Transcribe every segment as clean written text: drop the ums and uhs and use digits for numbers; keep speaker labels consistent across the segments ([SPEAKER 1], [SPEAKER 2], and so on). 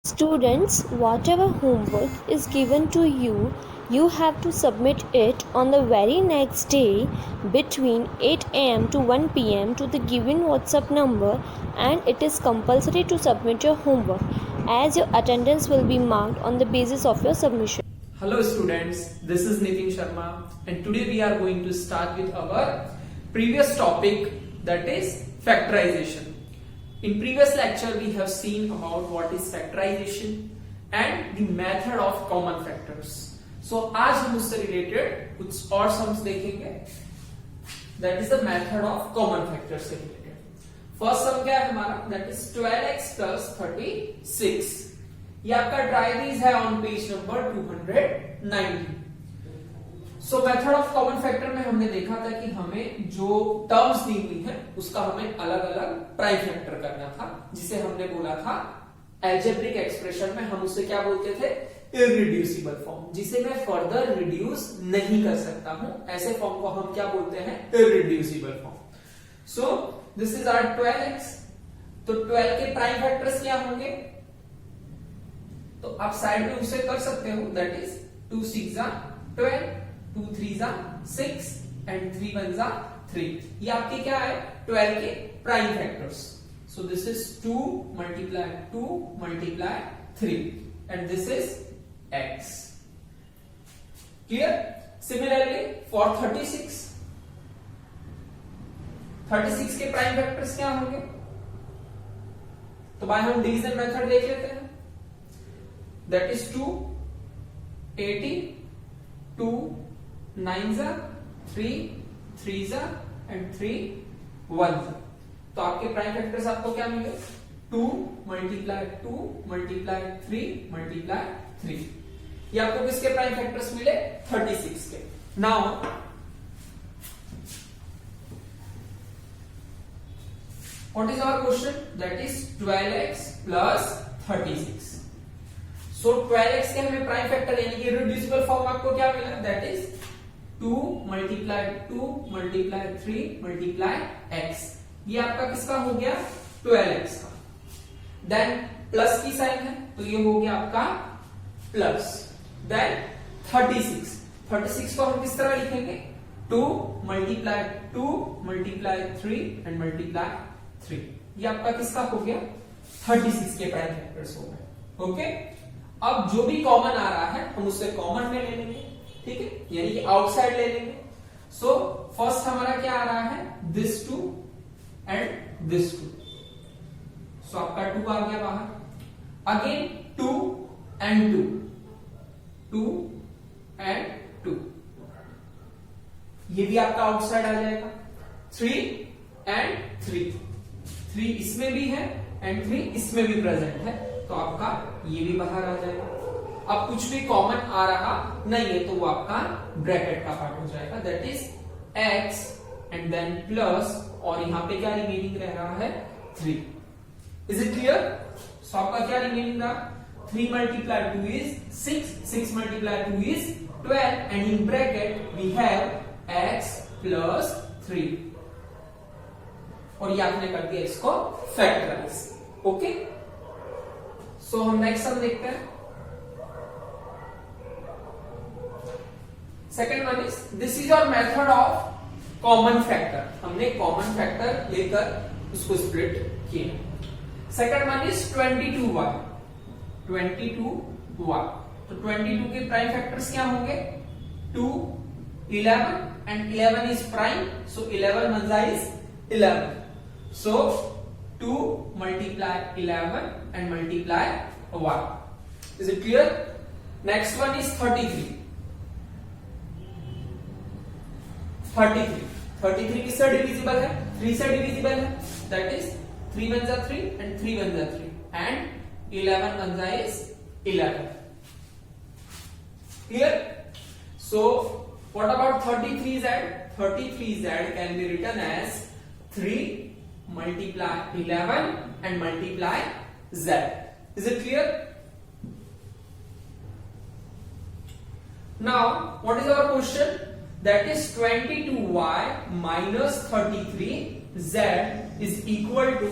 [SPEAKER 1] Students, whatever homework is given to you, you have to submit it on the very next day between 8 am to 1 pm to the given WhatsApp number, and it is compulsory to submit your homework as your attendance will be marked on the basis of your submission.
[SPEAKER 2] Hello students, this is Nitin Sharma and today we are going to start with our previous topic, that is factorization. In previous lecture we have seen about what is factorization and the method of common factors. So आज हम उससे related कुछ और sums देखेंगे, that is the method of common factors से related. First sum क्या है हमारा, that is 12x plus 36. ये आपका डायरीज है on page number 290. So method of common factor में हमने देखा था कि हमें जो टर्म्स दी हुई है उसका हमें अलग अलग प्राइम फैक्टर करना था, जिसे हमने बोला था एल्जेब्रिक एक्सप्रेशन में हम उसे क्या बोलते थे, इररिड्यूसिबल फॉर्म, जिसे मैं फर्दर रिड्यूस नहीं कर सकता हूं, ऐसे फॉर्म को हम क्या बोलते हैं, irreducible form. So this is our 12x. तो 12 के प्राइम फैक्टर्स क्या होंगे, तो आप साइड में उसे कर सकते हो, दैट इज 2 6 12, 2 3 6 एंड 3 1 3. ये आपके क्या है, 12 के prime factors. So this is 2 multiply 2 multiply 3 and this is x. Clear. Similarly for 36 के प्राइम फैक्टर्स क्या होंगे, तो भाई हम डिवीजन मेथड देख लेते हैं. That is 2 80, 2 9 3 3 and 3 1. तो आपके प्राइम फैक्टर्स आपको क्या मिले, 2 मल्टीप्लाई 2 मल्टीप्लाई 3 मल्टीप्लाई 3. ये आपको किसके प्राइम फैक्टर्स मिले, 36 के. Now what is our question, that is 12x plus 36. So 12x के हमें प्राइम फैक्टर यानी कि रिड्यूसिबल फॉर्म आपको क्या मिला, that is 2 multiply 2 multiply 3 multiply x. ये आपका किसका हो गया, 12x का. देन प्लस की साइन है तो ये हो गया आपका प्लस. देन 36 को हम किस तरह लिखेंगे, 2 मल्टीप्लाई 2 मल्टीप्लाई 3 एंड मल्टीप्लाई 3. ये आपका किसका हो गया, 36 के प्राइम फैक्टर्स हो गए. ओके. अब जो भी कॉमन आ रहा है हम उससे कॉमन में ले लेंगे, ठीक है, यानी कि आउटसाइड ले लेंगे. सो फर्स्ट हमारा क्या आ रहा है, दिस 2 एंड दिस 2. सो आपका 2 आ गया बाहर. अगेन 2 एंड 2, 2 एंड 2, ये भी आपका आउटसाइड आ जाएगा. 3 एंड 3 इसमें भी है एंड 3 इसमें भी प्रेजेंट है, तो आपका ये भी बाहर आ जाएगा. अब कुछ भी कॉमन आ रहा नहीं है तो वो आपका ब्रैकेट का पार्ट हो जाएगा, that is x and then plus, और यहां पे क्या रिमेनिंग रह रहा है, 3. Is it clear. सो आपका क्या रिमेनिंग रहा, 3 multiply 2 is 6, 6 multiply 2 is 12 and in bracket we have x plus 3. और ये आपने कर दिया इसको फैक्टराइज. ओके. सो हम नेक्स्ट सम देखते हैं. Second one is, this is your method of common factor. हमने कॉमन फैक्टर लेकर उसको स्प्लिट किया. Second one is 22y. तो 22 के प्राइम फैक्टर्स क्या होंगे, 2 11 and 11 is prime, so 11 1 is 11. So 2 multiply 11 and multiply 1. Is it clear? Next one is 33. 33 किससे divisible है, 3 से डिविजिबल है, that is 3 1 3 and 3 1 3 and 11 1 is 11. Clear? So what about 33z? 33z can be written as 3 multiply 11 and multiply z. Is it clear? Now what is our question, that is 22y minus 33z is equal to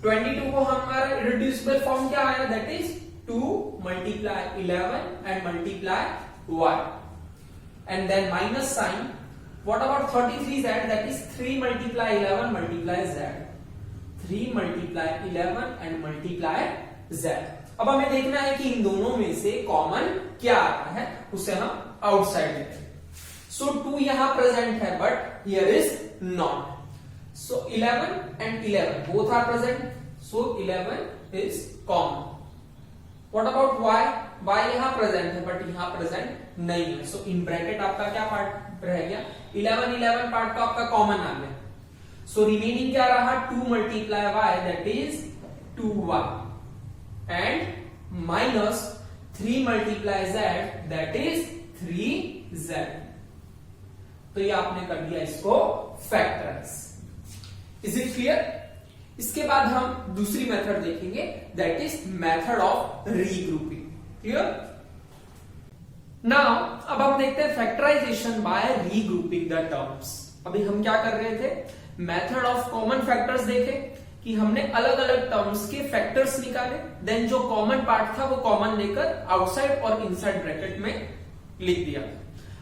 [SPEAKER 2] 22 को हमारा irreducible form क्या आया, that is 2 multiply 11 and multiply y, and then minus sign. What about 33z? That is 3 multiply 11 multiply z. 3 multiply 11 and multiply z. अब हमें देखना है कि इन दोनों में से कॉमन क्या आता है, उसे हम आउटसाइड लेते हैं. सो 2 यहां प्रेजेंट है but here is not. So 11 and 11 both are present. So 11 is common. What about y? y यहां प्रेजेंट है बट यहां प्रेजेंट नहीं है. सो इन ब्रैकेट आपका क्या पार्ट रह गया? 11 पार्ट तो आपका कॉमन आ गया. सो रिमेनिंग क्या रहा? 2 multiply y, that is 2y, and minus 3 multiply z, that is 3z. तो ये आपने कर दिया इसको फैक्टराइज. Is it clear? इसके बाद हम दूसरी मेथड देखेंगे, that is method of regrouping. Clear? Now अब हम देखते हैं factorization by regrouping the terms. अभी हम क्या कर रहे थे? मेथड ऑफ कॉमन फैक्टर्स देखे कि हमने अलग अलग टर्म्स के फैक्टर्स निकाले, देन जो कॉमन पार्ट था वो कॉमन लेकर आउटसाइड और इनसाइड ब्रैकेट में लिख दिया.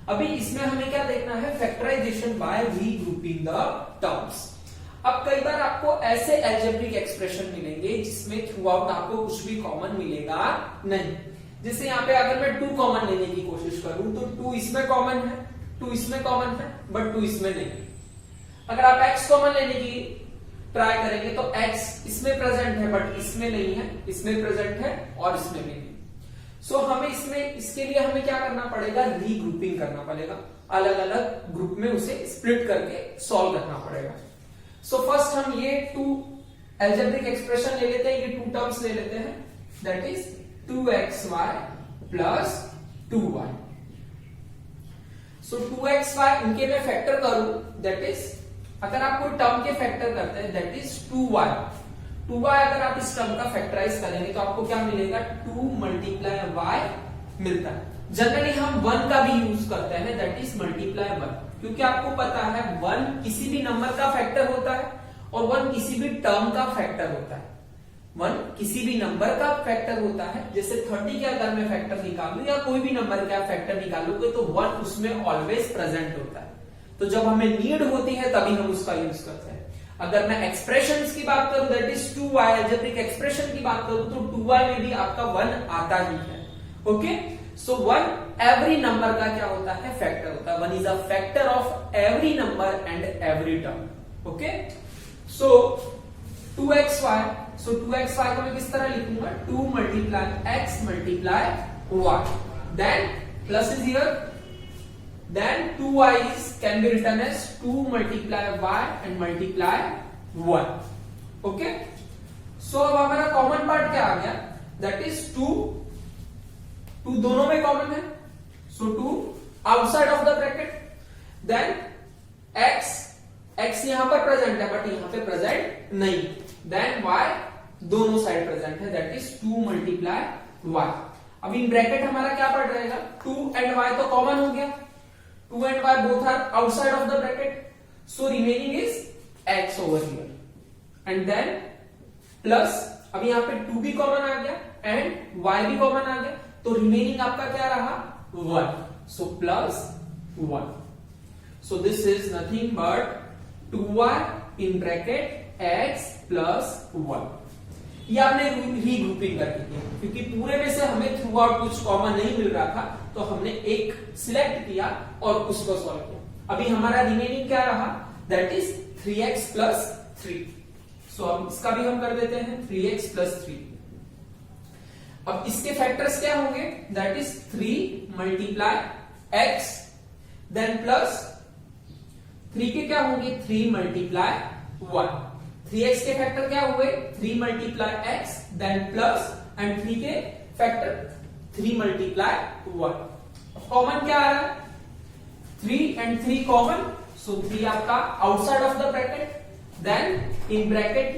[SPEAKER 2] अभी इसमें हमें क्या देखना है? Factorization by regrouping the terms. अब कई बार आपको ऐसे अलजेब्रिक एक्सप्रेशन मिलेंगे जिसमें थ्रू आउट आपको कुछ भी कॉमन मिलेगा नहीं. जैसे यहाँ पे अगर मैं 2 कॉमन लेने की कोशिश करूं तो 2 इसमें कॉमन है, 2 इसमें कॉमन है, बट 2 इसमें नहीं. अगर आप x कॉमन लेने की ट्राई करेंगे तो x इसमें प्रेजेंट है बट इसमें नहीं है, इसमें प्रेजेंट है और इसमें भी नहीं. सो हमें इसके लिए हमें क्या करना पड़ेगा? रीग्रुपिंग करना पड़ेगा. अलग अलग ग्रुप में उसे स्प्लिट करके सॉल्व करना पड़ेगा. सो फर्स्ट हम ये 2 अलजेब्रिक एक्सप्रेशन ले लेते हैं, ये 2 टर्म्स ले लेते हैं, that is 2xy plus 2y. So 2xy इनके मैं फैक्टर करूं, दैट इज अगर आप कोई टर्म के फैक्टर करते हैं दैट इज 2y. 2y अगर आप इस टर्म का फैक्टराइज करेंगे तो आपको क्या मिलेगा? 2 multiply y मिलता है. जनरली हम 1 का भी यूज करते हैं, दैट इज multiply 1, क्योंकि आपको पता है 1 किसी भी नंबर का फैक्टर होता है और 1 किसी भी टर्म का फैक्टर होता है. 1 किसी भी नंबर का फैक्टर होता है. जैसे 30 के अगर मैं फैक्टर निकालूं या कोई भी नंबर का फैक्टर निकालूंगे तो 1 उसमें ऑलवेज प्रेजेंट होता है. तो जब हमें नीड होती है तभी हम उसका यूज करते हैं. अगर मैं एक्सप्रेशंस की बात करूं, that is 2y, algebraic expression की बात करूं तो 2y में भी आपका 1 आता ही है. ओके, सो 1 एवरी नंबर का क्या होता है? फैक्टर होता है. 1 is a factor of every number and every term. Okay, so 2xy, so 2xy को मैं किस तरह लिखूंगा? 2 multiply x multiply y, then plus is here, then 2y can be written as 2 multiply y and multiply 1. Okay, so अब हमारा common part क्या आ गया? That is 2 दोनों में कॉमन है, so 2 outside of the bracket, then x यहां पर present है बट यहां पे प्रेजेंट नहीं, देन y दोनों साइड प्रेजेंट है, दैट इज 2 multiply y. अब इन ब्रैकेट हमारा क्या पड़ रहेगा? 2 and y तो कॉमन हो गया, 2 and y both are outside of the bracket, so remaining is x over here, and then plus अब यहाँ पे 2 भी कॉमन आ गया and y भी कॉमन आ गया, तो रिमेनिंग आपका क्या रहा? 1, so plus 1. So this is nothing but 2y in bracket x plus 1. ये आपने रीग्रुपिंग कर दी, क्योंकि पूरे में से हमें थ्रू आउट कुछ कॉमन नहीं मिल रहा था तो हमने एक सिलेक्ट किया और उसको सॉल्व किया. अभी हमारा रिमेनिंग क्या रहा? That is 3x plus 3. सो अब इसका भी हम कर देते हैं 3x plus 3. अब इसके फैक्टर्स क्या होंगे? That is 3 multiply x, then plus 3 के क्या होंगे? 3 multiply 1. 3x के फैक्टर क्या हुए? 3 multiply x, then plus, and 3 के फैक्टर 3 multiply 1. कॉमन क्या आ रहा है? 3 and 3 कॉमन, सो 3 आपका outside of the bracket, then in bracket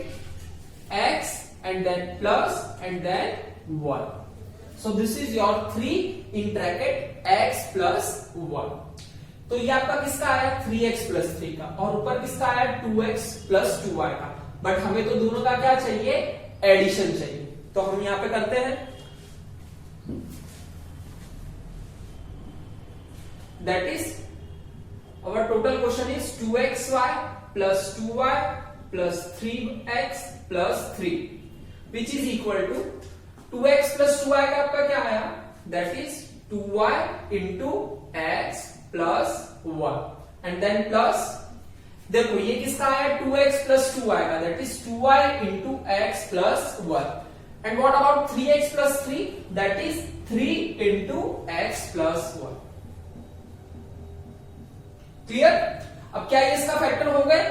[SPEAKER 2] x and then plus and then 1. So this is your 3 in bracket x plus 1. तो ये आपका किसका आया? 3x plus 3 का, और ऊपर किसका आया? 2x plus 2y का. बट हमें तो दोनों का क्या चाहिए? एडिशन चाहिए. तो हम यहां पे करते हैं that is our total question is 2xy plus 2y plus 3x plus 3 which is equal to 2x plus 2y का आपका क्या आया, that is 2y into x plus 1 and then plus देखो ये किसका आया 2x plus 2y का, that is 2y into x plus 1 and what about 3x plus 3, that is 3 into x plus 1. Clear? अब क्या ये इसका फैक्टर हो गए?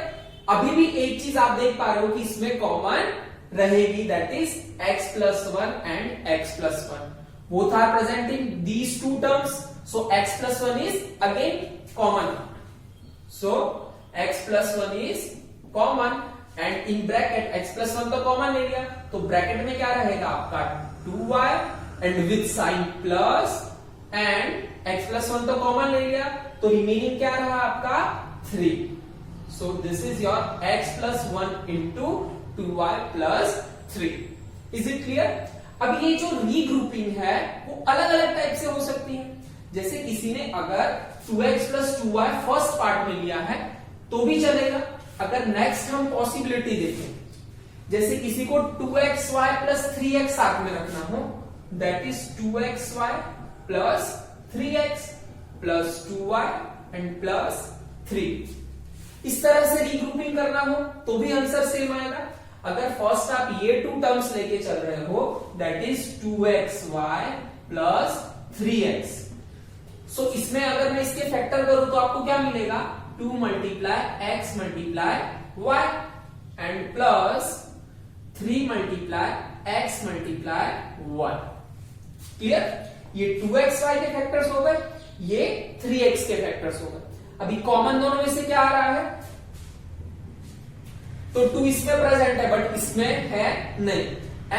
[SPEAKER 2] अभी भी एक चीज आप देख पा रहे हो कि इसमें कॉमन रहेगी, that is x plus 1 and x plus 1. Both are present in these two terms, so x plus 1 is again common. So x plus 1 is common and in bracket x plus 1 तो common ले लिया, तो bracket में क्या रहेगा आपका 2y and with sign plus and x plus 1 तो common ले लिया, तो रिमेनिंग क्या रहा आपका 3. So this is your x plus 1 into 2y plus 3. Is it clear? अब ये जो रीग्रुपिंग है वो अलग अलग टाइप से हो सकती है. जैसे किसी ने अगर 2x plus 2y first part में लिया है तो भी चलेगा. अगर नेक्स्ट हम पॉसिबिलिटी देखें, जैसे किसी को 2xy plus 3x साथ में रखना हो, that is 2xy plus 3x plus 2y and plus 3. इस तरह से रीग्रुपिंग करना हो तो भी आंसर सेम आएगा. अगर फर्स्ट आप ये टू टर्म्स लेके चल रहे हो, that is 2xy plus 3x. सो इसमें अगर मैं इसके फैक्टर करूं तो आपको क्या मिलेगा 2 multiply x multiply y and plus 3 multiply x multiply 1. Clear? ये 2xy के फैक्टर्स हो गए, ये 3x के फैक्टर्स हो गए. अभी कॉमन दोनों में से क्या आ रहा है, तो 2 इसमें प्रेजेंट है बट इसमें है नहीं,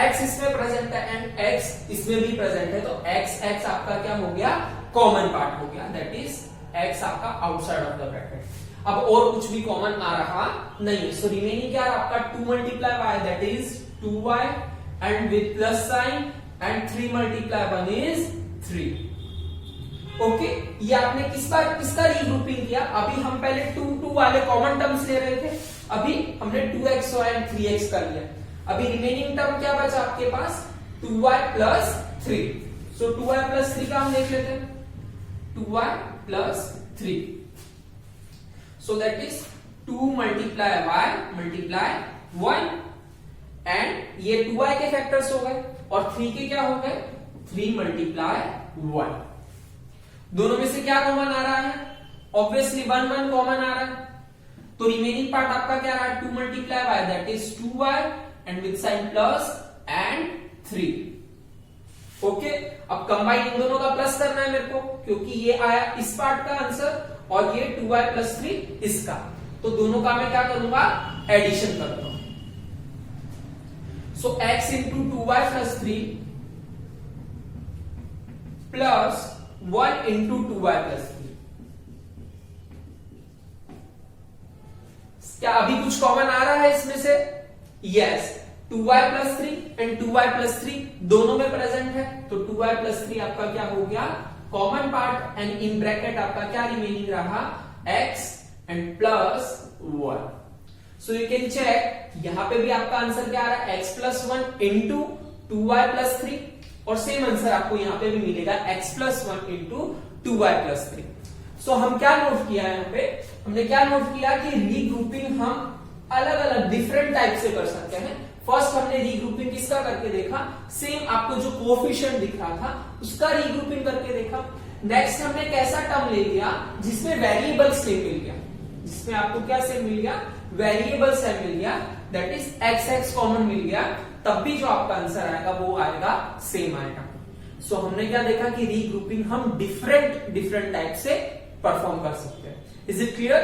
[SPEAKER 2] x इसमें प्रेजेंट है एंड x इसमें भी प्रेजेंट है, तो x आपका क्या हो गया कॉमन पार्ट हो गया, दैट इज x आपका आउटसाइड ऑफ द ब्रैकेट. अब और कुछ भी कॉमन आ रहा नहीं, सो रिमेनिंग क्या आपका 2 multiply y that is 2y and with plus sign and 3 multiply 1 is 3. Okay, ये आपने किसका रीग्रुपिंग किया. अभी हम पहले 2 वाले कॉमन टर्म्स ले रहे थे, अभी हमने 2xy एंड 3x कर लिया. अभी रिमेनिंग टर्म क्या बचा आपके पास 2y plus 3. सो 2y plus 3 का हम देख लेते हैं, 2y plus 3. So that is 2 multiply y multiply 1 and ये 2y के फैक्टर्स हो गए और 3 के क्या हो गए 3 multiply 1. दोनों में से क्या कॉमन आ रहा है, ऑब्वियसली 1 1 कॉमन आ रहा है, तो रिमेनिंग पार्ट आपका क्या रहा 2 multiply y that is 2y and with sign plus and 3. Okay, अब कंबाइन इन दोनों का प्लस करना है मेरे को, क्योंकि ये आया इस पार्ट का आंसर और ये 2y plus 3 इसका, तो दोनों का मैं क्या करूंगा एडिशन करूंगा. सो x into 2y plus 3 plus 1 into 2y plus 3. क्या अभी कुछ कॉमन आ रहा है इसमें से? Yes, 2y plus 3 and 2y plus 3 दोनों में प्रेजेंट है, तो 2y plus 3 आपका क्या हो गया common part and in bracket आपका क्या रिमेनिंग रहा x and plus 1. So you can check, यहां पे भी आपका आंसर क्या आ रहा है x plus 1 into 2y plus 3 और सेम आंसर आपको यहां पे भी मिलेगा x plus 1 into 2y plus 3. सो हम क्या नोट किया है यहाँ पे, हमने क्या नोट किया कि रीग्रुपिंग हम अलग अलग डिफरेंट टाइप से कर सकते हैं. फर्स्ट हमने रीग्रुपिंग किसका करके देखा, सेम आपको जो कोएफिशिएंट दिख रहा था उसका रीग्रुपिंग करके देखा. नेक्स्ट हमने कैसा टर्म ले लिया जिसमें वेरिएबल सेम मिल गया, जिसमें आपको क्या सेम मिल गया वेरिएबल सेम मिल गया, दैट इज x कॉमन मिल गया, तब भी जो आपका आंसर आएगा वो आएगा सेम आएगा. सो हमने क्या देखा कि रीग्रुपिंग हम डिफरेंट टाइप से परफॉर्म कर सकते हैं. Is it clear?